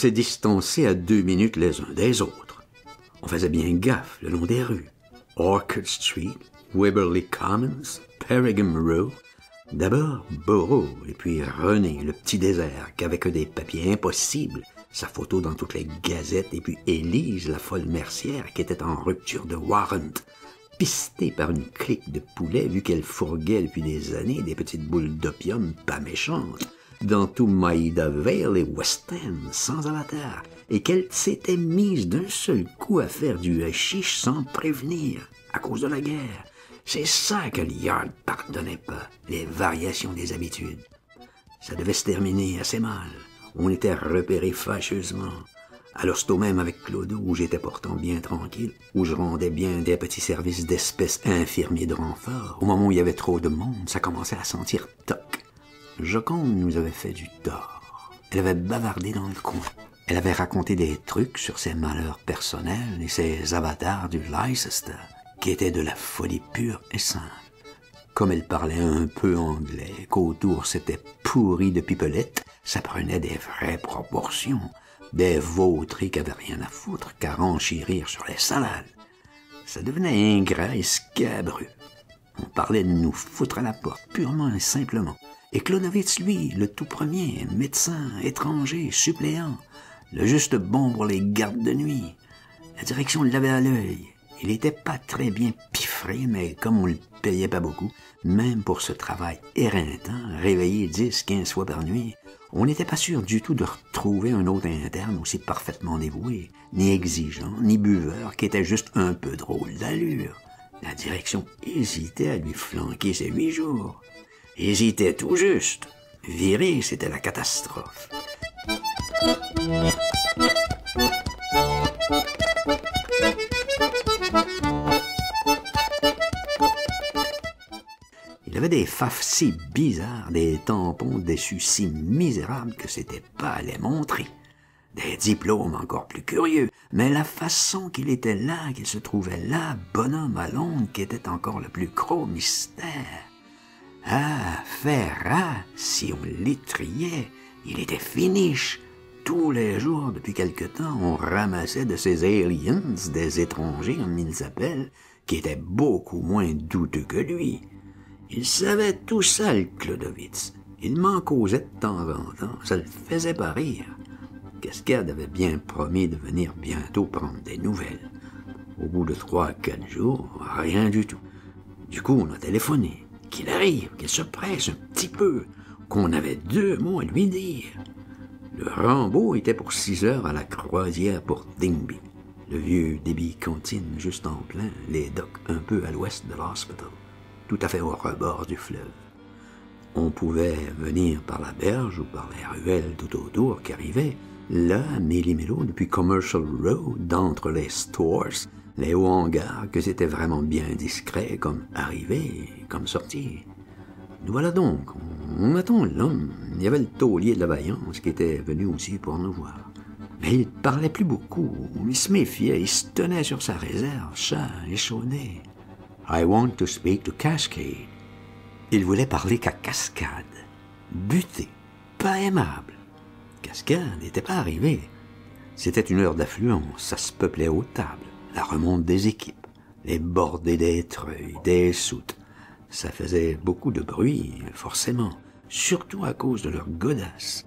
s'est distancé à 2 minutes les uns des autres. On faisait bien gaffe le long des rues. Orchard Street, Waverly Commons, Perigham Row. D'abord Borough, et puis René, le petit désert, qui avait que des papiers impossibles, sa photo dans toutes les gazettes, et puis Élise, la folle mercière, qui était en rupture de warrant, pistée par une clique de poulets, vu qu'elle fourguait depuis des années des petites boules d'opium pas méchantes, dans tout Maida Vale et West End, sans avatar, et qu'elle s'était mise d'un seul coup à faire du hashish sans prévenir, à cause de la guerre. C'est ça que Yard pardonnait pas, les variations des habitudes. Ça devait se terminer assez mal. On était repérés fâcheusement. À l'hosto même avec Clodo, où j'étais pourtant bien tranquille, où je rendais bien des petits services d'espèce infirmier de renfort. Au moment où il y avait trop de monde, ça commençait à sentir toc. Joconde nous avait fait du tort. Elle avait bavardé dans le coin. Elle avait raconté des trucs sur ses malheurs personnels et ses avatars du Leicester, qui était de la folie pure et simple. Comme elle parlait un peu anglais, qu'autour c'était pourri de pipelettes, ça prenait des vraies proportions, des vauteries qui avaient rien à foutre qu'à renchérir sur les salades. Ça devenait ingrat et scabreux. On parlait de nous foutre à la porte, purement et simplement. Et Clonowitz, lui, le tout premier, médecin, étranger, suppléant, le juste bon pour les gardes de nuit. La direction l'avait à l'œil. Il était pas très bien piffré, mais comme on le payait pas beaucoup, même pour ce travail éreintant, réveillé 10-15 fois par nuit, on n'était pas sûr du tout de retrouver un autre interne aussi parfaitement dévoué, ni exigeant, ni buveur, qui était juste un peu drôle d'allure. La direction hésitait à lui flanquer ses 8 jours. Hésitait tout juste. Virer, c'était la catastrophe. Il avait des faffes si bizarres, des tampons déçus si misérables que c'était pas à les montrer. Des diplômes encore plus curieux, mais la façon qu'il était là, qu'il se trouvait là, bonhomme à Londres, qui était encore le plus gros mystère. Ah, Ferrat, si on l'étriait, il était finish. Tous les jours, depuis quelque temps, on ramassait de ces aliens, des étrangers, comme ils s'appellent, qui étaient beaucoup moins douteux que lui. Il savait tout ça, le Clodovitz. Il m'en causait de temps en temps, ça le faisait pas rire. Cascade avait bien promis de venir bientôt prendre des nouvelles. Au bout de 3-4 jours, rien du tout. Du coup, on a téléphoné. Qu'il arrive, qu'il se presse un petit peu, qu'on avait 2 mots à lui dire. Le Rambo était pour 6 heures à la croisière pour Dingby. Le vieux débit contine juste en plein, les docks un peu à l'ouest de l'hospital, tout à fait au rebord du fleuve. On pouvait venir par la berge ou par les ruelles tout autour qui arrivaient, là, à méli-mélo, depuis Commercial Road, d'entre les stores, les hauts hangars, que c'était vraiment bien discret, comme arriver, comme sortir. Nous voilà donc, on attend l'homme. Il y avait le taulier de la Vaillance qui était venu aussi pour nous voir. Mais il parlait plus beaucoup, il se méfiait, il se tenait sur sa réserve, chat échaudé. « I want to speak to Cascade. » Il voulait parler qu'à Cascade. Buté, pas aimable. Cascade n'était pas arrivé. C'était une heure d'affluence, ça se peuplait aux tables, la remonte des équipes, les bordées des treuils, des soutes. Ça faisait beaucoup de bruit, forcément, surtout à cause de leur godasse.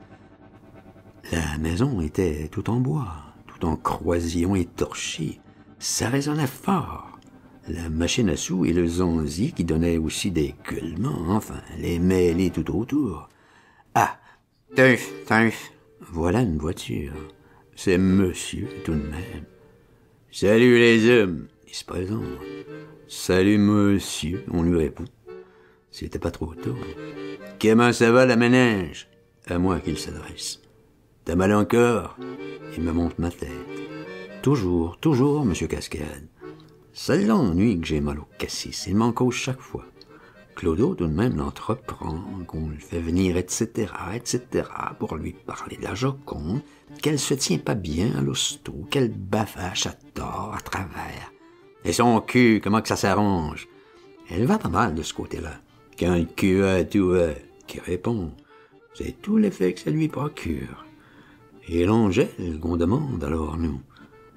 La maison était tout en bois, tout en croisillon étorché. Ça résonnait fort. La machine à sous et le zonzi qui donnaient aussi des gueulements, enfin, les mêlés tout autour. Ah, teuf. Voilà une voiture. C'est monsieur, tout de même. Salut les hommes, il se présente. Salut monsieur, on lui répond. C'était pas trop tôt. Comment ça va la ménage? À moi qu'il s'adresse. T'as mal encore? Il me montre ma tête. Toujours, monsieur Cascade. Ça l'ennuie que j'ai mal au cassis, il m'en cause chaque fois. Clodo, tout de même, l'entreprend, qu'on le fait venir, etc., pour lui parler de la Joconde, qu'elle se tient pas bien à l'hosto, qu'elle bavache à tort, à travers. Et son cul, comment que ça s'arrange? Elle va pas mal de ce côté-là. Quand le cul a tout, qui répond, c'est tout l'effet que ça lui procure. Et l'Angèle qu'on demande alors, nous.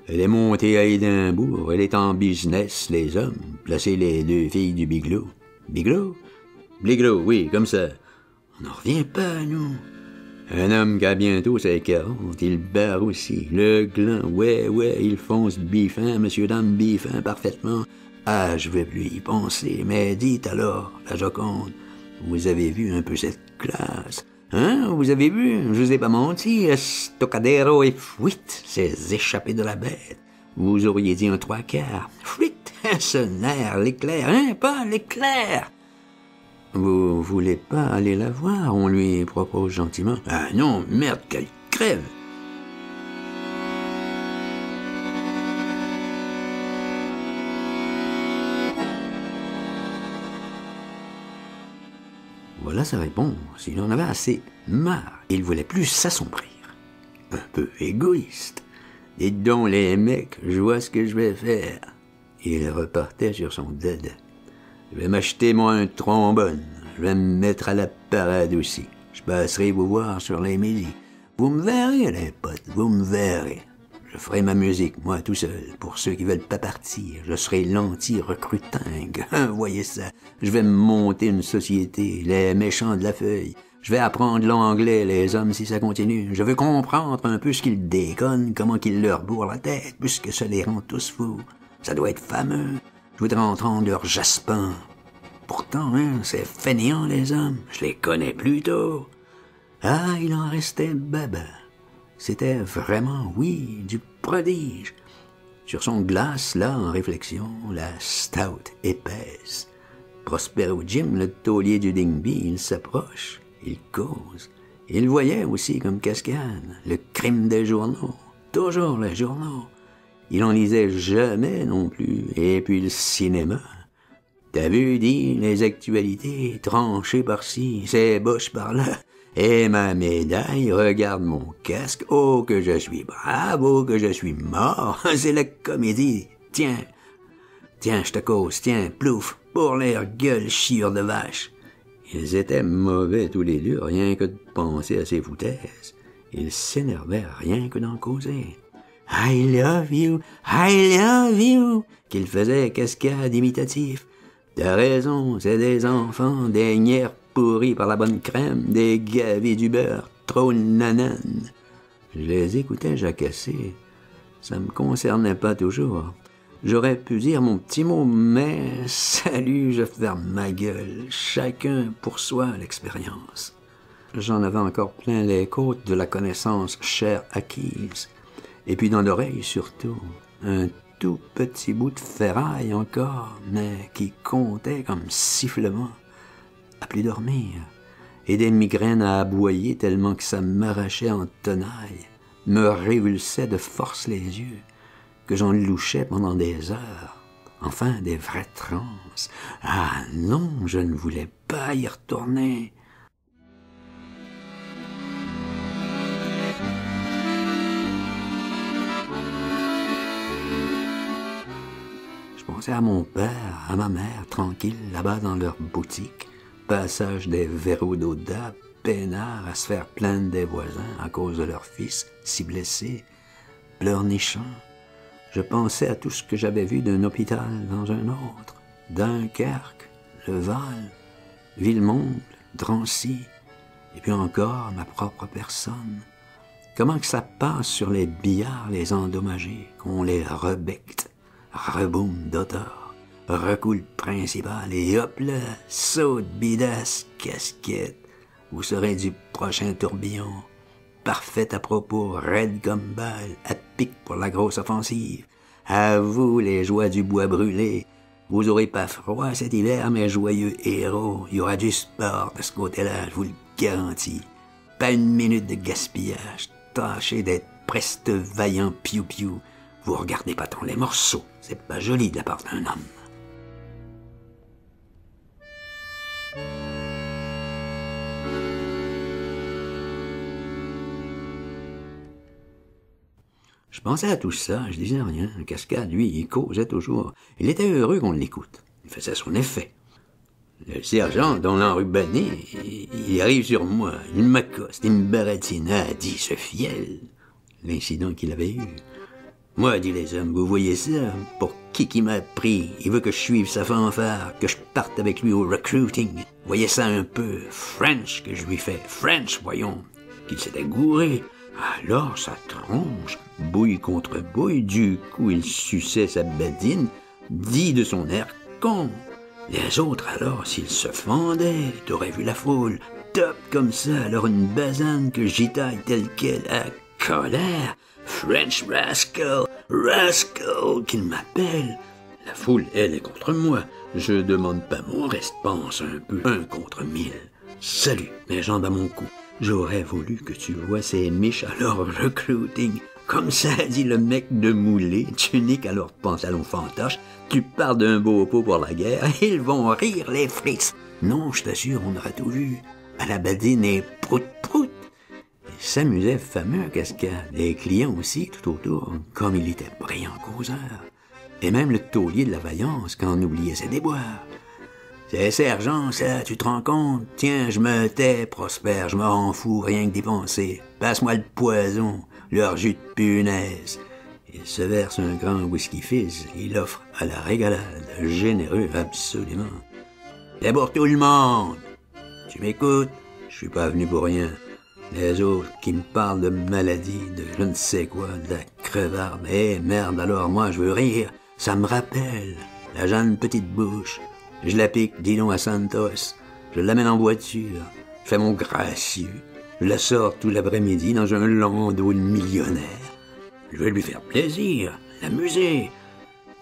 Elle est montée à Édimbourg, elle est en business, les hommes, placer les 2 filles du Biglow. Biglow? Biglow, oui, comme ça. On n'en revient pas, nous. Un homme qui a bientôt ses 40, il barre aussi. Le gland, ouais, il fonce biffin, monsieur dame biffin, parfaitement. Ah, je vais plus y penser, mais dites alors, la Joconde, vous avez vu un peu cette classe? Hein, vous avez vu? Je vous ai pas menti, Stocadero et fuite, ces échappés de la bête. Vous auriez dit un 3/4. Fuite, ce nerf, l'éclair, hein, pas l'éclair. Vous voulez pas aller la voir, on lui propose gentiment. Ah non, merde, qu'elle crève. Voilà sa réponse. Il en avait assez marre. Il voulait plus s'assombrir. Un peu égoïste. Dites donc, les mecs, je vois ce que je vais faire. Il repartait sur son dada. Je vais m'acheter, moi, un trombone. Je vais me mettre à la parade aussi. Je passerai vous voir sur les midis. Vous me verrez, les potes, vous me verrez. Je ferai ma musique, moi, tout seul, pour ceux qui veulent pas partir. Je serai l'anti-recrutingue. Voyez ça. Je vais me monter une société, les méchants de la feuille. Je vais apprendre l'anglais, les hommes, si ça continue. Je veux comprendre un peu ce qu'ils déconnent, comment qu'ils leur bourrent la tête, puisque ça les rend tous fous. Ça doit être fameux. Je voudrais entendre leur jaspin. Pourtant, hein, c'est fainéant, les hommes. Je les connais plutôt. Ah, il en restait baba. C'était vraiment, oui, du prodige. Sur son glace, là, en réflexion, la stout épaisse. Prospero Jim, le taulier du Digby, il s'approche, il cause. Il voyait aussi comme cascade le crime des journaux. Toujours les journaux. Il en lisait jamais non plus. Et puis le cinéma. T'as vu, dit, les actualités, tranchées par-ci, c'est boche par-là. Et ma médaille, regarde mon casque, oh que je suis brave, oh que je suis mort, c'est la comédie, tiens, je te cause, tiens, plouf, pour leur gueule chiure de vache. Ils étaient mauvais tous les deux, rien que de penser à ces foutaises. Ils s'énervaient rien que d'en causer. I love you, qu'ils faisaient cascade imitatif. T'as raison, c'est des enfants, des nières pourris par la bonne crème, des gavés du beurre, trop nanane. Je les écoutais jacasser. Ça me concernait pas toujours. J'aurais pu dire mon petit mot, mais salut, je ferme ma gueule. Chacun pour soi l'expérience. J'en avais encore plein les côtes de la connaissance chère acquise. Et puis dans l'oreille surtout, un tout petit bout de ferraille encore, mais qui comptait comme sifflement. À plus dormir, et des migraines à aboyer tellement que ça m'arrachait en tenailles, me révulsait de force les yeux, que j'en louchais pendant des heures, enfin des vraies transes. Ah non, je ne voulais pas y retourner. Je pensais à mon père, à ma mère, tranquille, là-bas dans leur boutique, passage des verrous d'Oda, peinards à se faire plaindre des voisins à cause de leur fils, si blessé, pleurnichant. Je pensais à tout ce que j'avais vu d'un hôpital dans un autre, Dunkerque, Le Val, Villemomble, Drancy, et puis encore ma propre personne. Comment que ça passe sur les billards, les endommagés, qu'on les rebecte, reboum d'auteur. Recoule principal et hop là, saute, bidasse, casquette. Vous serez du prochain tourbillon. Parfait à propos, raide comme balle, à pic pour la grosse offensive. À vous les joies du bois brûlé. Vous aurez pas froid cet hiver, mes joyeux héros. Il y aura du sport de ce côté-là, je vous le garantis. Pas une minute de gaspillage. Tâchez d'être preste vaillant piou-piou. Vous regardez pas tant les morceaux. C'est pas joli de la part d'un homme. Je pensais à tout ça, je disais rien. Cascade, lui, il causait toujours. Il était heureux qu'on l'écoute. Il faisait son effet. Le sergent, dans l'enrubanné, il arrive sur moi, il m'accoste, il me baratine, dit ce fiel. l'incident qu'il avait eu. Moi, dit les hommes, vous voyez ça? Pour qui m'a pris? Il veut que je suive sa fanfare, que je parte avec lui au recruiting. Voyez ça un peu, French que je lui fais. French, voyons, qu'il s'était gouré. Alors, sa tronche, bouille contre bouille, du coup, il suçait sa badine, dit de son air con. Les autres, alors, s'ils se fendaient, t'aurais vu la foule, top comme ça, alors une basane que j'y taille telle qu'elle, à colère. French rascal, rascal, qu'il m'appelle. La foule, elle, est contre moi. Je demande pas mon reste, pense un peu, 1 contre 1000. Salut, mes jambes à mon cou. J'aurais voulu que tu vois ces miches à leur recruiting. Comme ça, dit le mec de moulé, tunique à leur pantalon fantoche. Tu parles d'un beau pot pour la guerre, ils vont rire les frites. Non, je t'assure, on aura tout vu. À la badine et prout-prout. Il s'amusait fameux cascade. Les clients aussi, tout autour, comme il était brillant causeur. Et même le taulier de la vaillance, quand on oubliait ses déboires. C'est sergent, ça, tu te rends compte? Tiens, je me tais, Prosper, je me rends fou, rien que d'y penser. Passe-moi le poison, leur jus de punaise. Il se verse un grand whisky fizz, il offre à la régalade, généreux absolument. C'est pour tout le monde. Tu m'écoutes? Je suis pas venu pour rien. Les autres qui me parlent de maladie, de je ne sais quoi, de la crevarde. Merde, alors moi je veux rire. Ça me rappelle la jeune petite bouche. Je la pique, dis donc à Santos. Je l'amène en voiture. Je fais mon gracieux. Je la sors tout l'après-midi dans un landau de millionnaire. Je veux lui faire plaisir, l'amuser.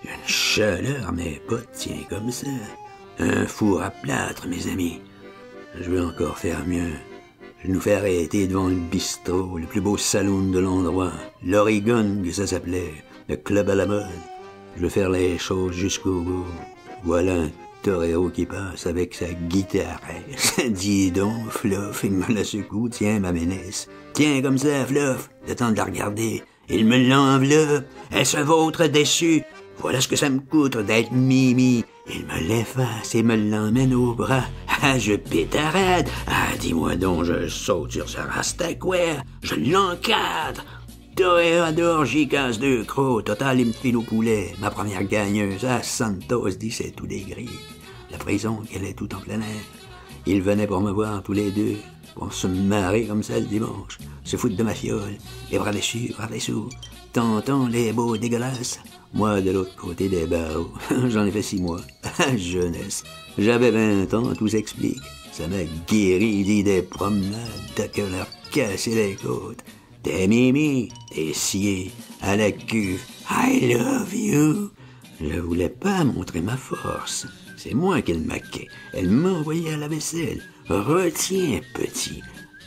Une chaleur, mes potes, tiens comme ça. Un four à plâtre, mes amis. Je veux encore faire mieux. Je nous fais arrêter devant le bistrot, le plus beau saloon de l'endroit. L'Oregon, que ça s'appelait. Le club à la mode. Je veux faire les choses jusqu'au bout. Voilà un torero qui passe avec sa guitare. Dis donc, Fluff, il me la secoue. Tiens, ma ménesse. Tiens, comme ça, Fluff. Le temps de la regarder. Il me l'enveloppe. Elle se vautre dessus. Voilà ce que ça me coûte d'être Mimi. Il me l'efface et me l'emmène au bras. Ah, je pétarade. Ah, dis-moi donc, je saute sur sa rastaquaire. Je l'encadre. Toréador, j'y casse 2 crocs. Total, il me file au poulet. Ma première gagneuse. Ah, Santos dit c'est tout des grilles. La prison, qu'elle est tout en plein air. Ils venaient pour me voir tous les deux. Pour se marrer comme ça le dimanche. Se foutre de ma fiole. Les bras dessus, bras dessous. Tonton, les beaux dégueulasses. Moi, de l'autre côté des barreaux. J'en ai fait 6 mois. Jeunesse. J'avais 20 ans, tout s'explique. Ça m'a guéri d'idées promenades, t'as que leur casser les côtes. T'es Mimi, t'es scié, à la cuve. I love you. Je voulais pas montrer ma force. C'est moi qui le maquais. Elle m'envoyait à la vaisselle. Retiens, petit.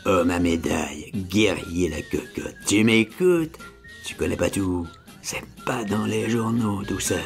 Homme à médaille, guerrier la cocotte. Tu m'écoutes? Tu connais pas tout. C'est pas dans les journaux, tout ça.